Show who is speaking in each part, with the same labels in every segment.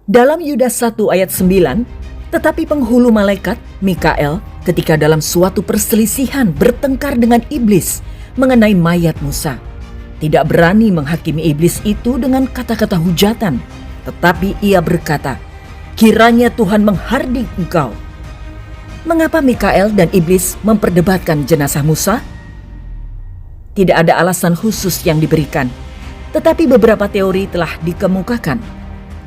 Speaker 1: Dalam Yudas 1 ayat 9, tetapi penghulu malaikat, Mikael, ketika dalam suatu perselisihan bertengkar dengan iblis mengenai mayat Musa, tidak berani menghakimi iblis itu dengan kata-kata hujatan, tetapi ia berkata, kiranya Tuhan menghardik engkau. Mengapa Mikael dan iblis memperdebatkan jenazah Musa? Tidak ada alasan khusus yang diberikan, tetapi beberapa teori telah dikemukakan.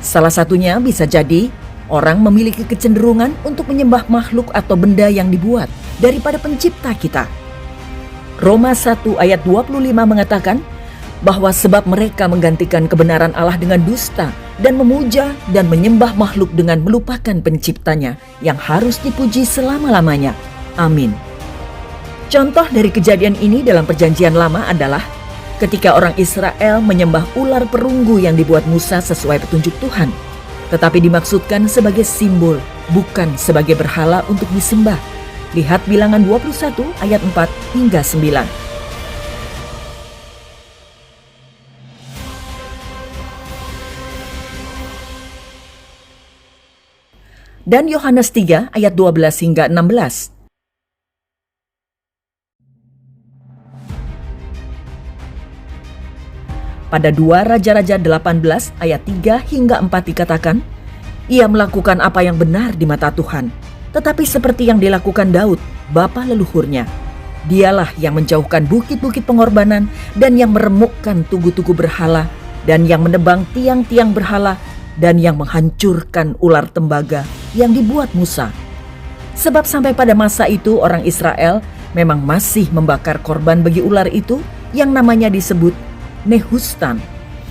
Speaker 1: Salah satunya bisa jadi orang memiliki kecenderungan untuk menyembah makhluk atau benda yang dibuat daripada pencipta kita. Roma 1 ayat 25 mengatakan bahwa sebab mereka menggantikan kebenaran Allah dengan dusta dan memuja dan menyembah makhluk dengan melupakan penciptanya yang harus dipuji selama-lamanya. Amin. Contoh dari kejadian ini dalam Perjanjian Lama adalah ketika orang Israel menyembah ular perunggu yang dibuat Musa sesuai petunjuk Tuhan, tetapi dimaksudkan sebagai simbol, bukan sebagai berhala untuk disembah. Lihat Bilangan 21 ayat 4 hingga 9. Dan Yohanes 3 ayat 12 hingga 16. Pada 2 Raja-Raja 18 ayat 3 hingga 4 dikatakan, ia melakukan apa yang benar di mata Tuhan, tetapi seperti yang dilakukan Daud, bapa leluhurnya. Dialah yang menjauhkan bukit-bukit pengorbanan dan yang meremukkan tugu-tugu berhala dan yang menebang tiang-tiang berhala dan yang menghancurkan ular tembaga yang dibuat Musa. Sebab sampai pada masa itu orang Israel memang masih membakar korban bagi ular itu yang namanya disebut Nehustan.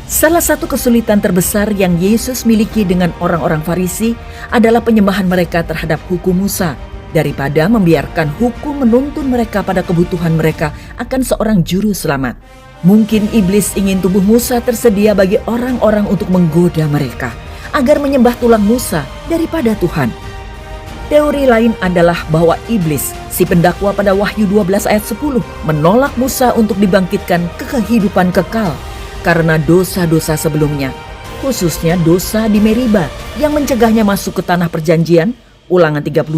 Speaker 1: Salah satu kesulitan terbesar yang Yesus miliki dengan orang-orang Farisi adalah penyembahan mereka terhadap hukum Musa, daripada membiarkan hukum menuntun mereka pada kebutuhan mereka akan seorang juru selamat. Mungkin iblis ingin tubuh Musa tersedia bagi orang-orang untuk menggoda mereka agar menyembah tulang Musa daripada Tuhan. Teori lain adalah bahwa iblis, si pendakwa pada Wahyu 12 ayat 10, menolak Musa untuk dibangkitkan ke kehidupan kekal karena dosa-dosa sebelumnya, khususnya dosa di Meriba yang mencegahnya masuk ke tanah perjanjian, Ulangan 32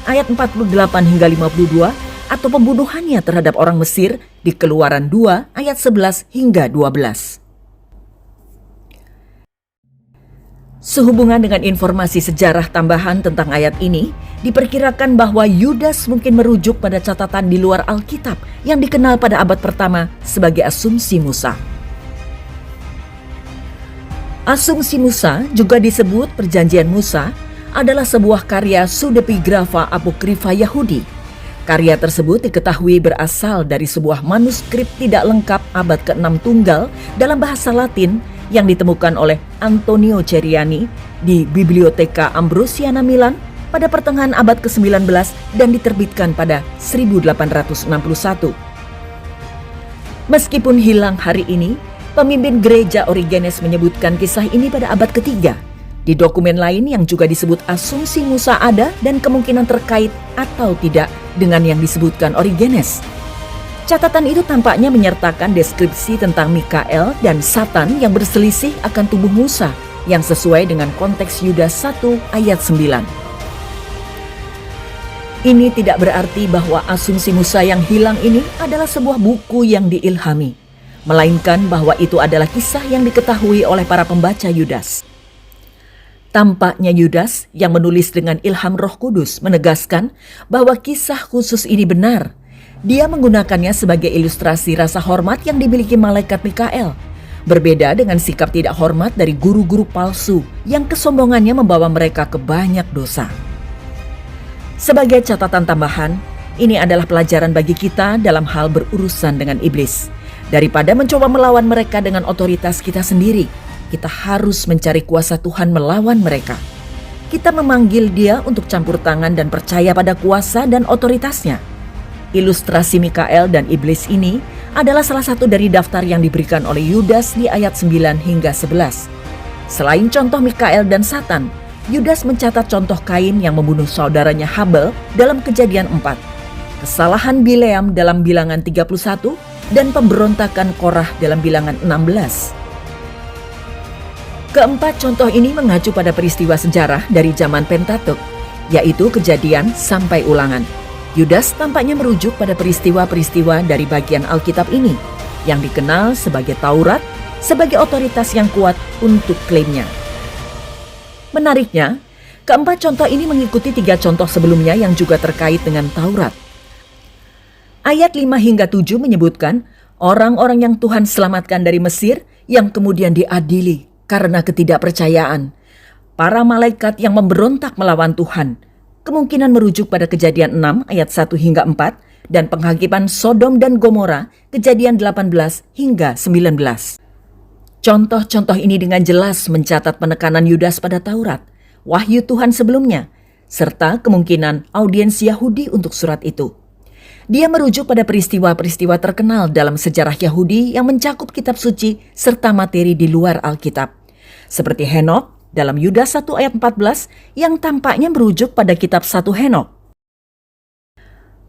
Speaker 1: ayat 48 hingga 52, atau pembunuhannya terhadap orang Mesir di Keluaran 2 ayat 11 hingga 12. Sehubungan dengan informasi sejarah tambahan tentang ayat ini, diperkirakan bahwa Yudas mungkin merujuk pada catatan di luar Alkitab yang dikenal pada abad pertama sebagai Asumsi Musa. Asumsi Musa, juga disebut Perjanjian Musa, adalah sebuah karya pseudepigrafa apokrifa Yahudi. Karya tersebut diketahui berasal dari sebuah manuskrip tidak lengkap abad ke-6 tunggal dalam bahasa Latin yang ditemukan oleh Antonio Ceriani di Biblioteca Ambrosiana Milan pada pertengahan abad ke-19 dan diterbitkan pada 1861. Meskipun hilang hari ini, pemimpin gereja Origenes menyebutkan kisah ini pada abad ketiga. Di dokumen lain yang juga disebut Asumsi Musa ada dan kemungkinan terkait atau tidak dengan yang disebutkan Origenes. Catatan itu tampaknya menyertakan deskripsi tentang Mikael dan Satan yang berselisih akan tubuh Musa yang sesuai dengan konteks Yudas 1 ayat 9. Ini tidak berarti bahwa Asumsi Musa yang hilang ini adalah sebuah buku yang diilhami, melainkan bahwa itu adalah kisah yang diketahui oleh para pembaca Yudas. Tampaknya Yudas yang menulis dengan ilham Roh Kudus menegaskan bahwa kisah khusus ini benar. Dia menggunakannya sebagai ilustrasi rasa hormat yang dimiliki malaikat Mikael, berbeda dengan sikap tidak hormat dari guru-guru palsu yang kesombongannya membawa mereka ke banyak dosa. Sebagai catatan tambahan, ini adalah pelajaran bagi kita dalam hal berurusan dengan iblis. Daripada mencoba melawan mereka dengan otoritas kita sendiri, kita harus mencari kuasa Tuhan melawan mereka. Kita memanggil Dia untuk campur tangan dan percaya pada kuasa dan otoritasnya. Ilustrasi Mikael dan iblis ini adalah salah satu dari daftar yang diberikan oleh Yudas di ayat 9 hingga 11. Selain contoh Mikael dan Satan, Yudas mencatat contoh Kain yang membunuh saudaranya Habel dalam Kejadian 4, kesalahan Bileam dalam Bilangan 31, dan pemberontakan Korah dalam Bilangan 16. Keempat contoh ini mengacu pada peristiwa sejarah dari zaman Pentatuk, yaitu Kejadian sampai Ulangan. Yudas tampaknya merujuk pada peristiwa-peristiwa dari bagian Alkitab ini, yang dikenal sebagai Taurat, sebagai otoritas yang kuat untuk klaimnya. Menariknya, keempat contoh ini mengikuti 3 contoh sebelumnya yang juga terkait dengan Taurat. Ayat 5 hingga 7 menyebutkan orang-orang yang Tuhan selamatkan dari Mesir yang kemudian diadili karena ketidakpercayaan. Para malaikat yang memberontak melawan Tuhan, kemungkinan merujuk pada Kejadian 6 ayat 1 hingga 4 dan penghakiman Sodom dan Gomora, Kejadian 18 hingga 19. Contoh-contoh ini dengan jelas mencatat penekanan Yudas pada Taurat, wahyu Tuhan sebelumnya, serta kemungkinan audiens Yahudi untuk surat itu. Dia merujuk pada peristiwa-peristiwa terkenal dalam sejarah Yahudi yang mencakup kitab suci serta materi di luar Alkitab. Seperti Henokh dalam Yudas 1 ayat 14 yang tampaknya merujuk pada kitab 1 Henokh.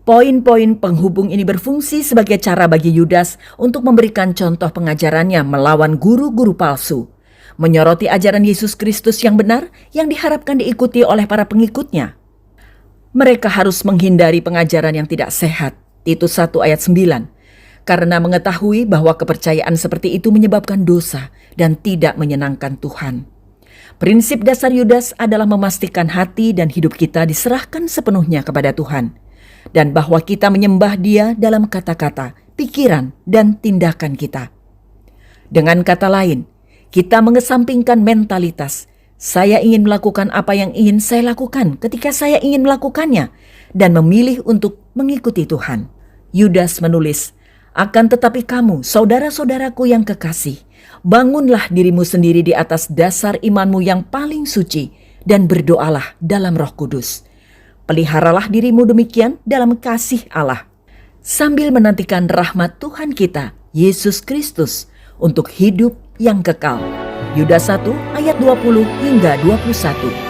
Speaker 1: Poin-poin penghubung ini berfungsi sebagai cara bagi Yudas untuk memberikan contoh pengajarannya melawan guru-guru palsu, menyoroti ajaran Yesus Kristus yang benar yang diharapkan diikuti oleh para pengikutnya. Mereka harus menghindari pengajaran yang tidak sehat, Titus 1 ayat 9, karena mengetahui bahwa kepercayaan seperti itu menyebabkan dosa dan tidak menyenangkan Tuhan. Prinsip dasar Yudas adalah memastikan hati dan hidup kita diserahkan sepenuhnya kepada Tuhan, dan bahwa kita menyembah Dia dalam kata-kata, pikiran, dan tindakan kita. Dengan kata lain, kita mengesampingkan mentalitas, saya ingin melakukan apa yang ingin saya lakukan ketika saya ingin melakukannya, dan memilih untuk mengikuti Tuhan. Yudas menulis, "Akan tetapi kamu, saudara-saudaraku yang kekasih, bangunlah dirimu sendiri di atas dasar imanmu yang paling suci, dan berdoalah dalam Roh Kudus. Peliharalah dirimu demikian dalam kasih Allah, sambil menantikan rahmat Tuhan kita, Yesus Kristus, untuk hidup yang kekal." Yudas 1 ayat 20 hingga 21.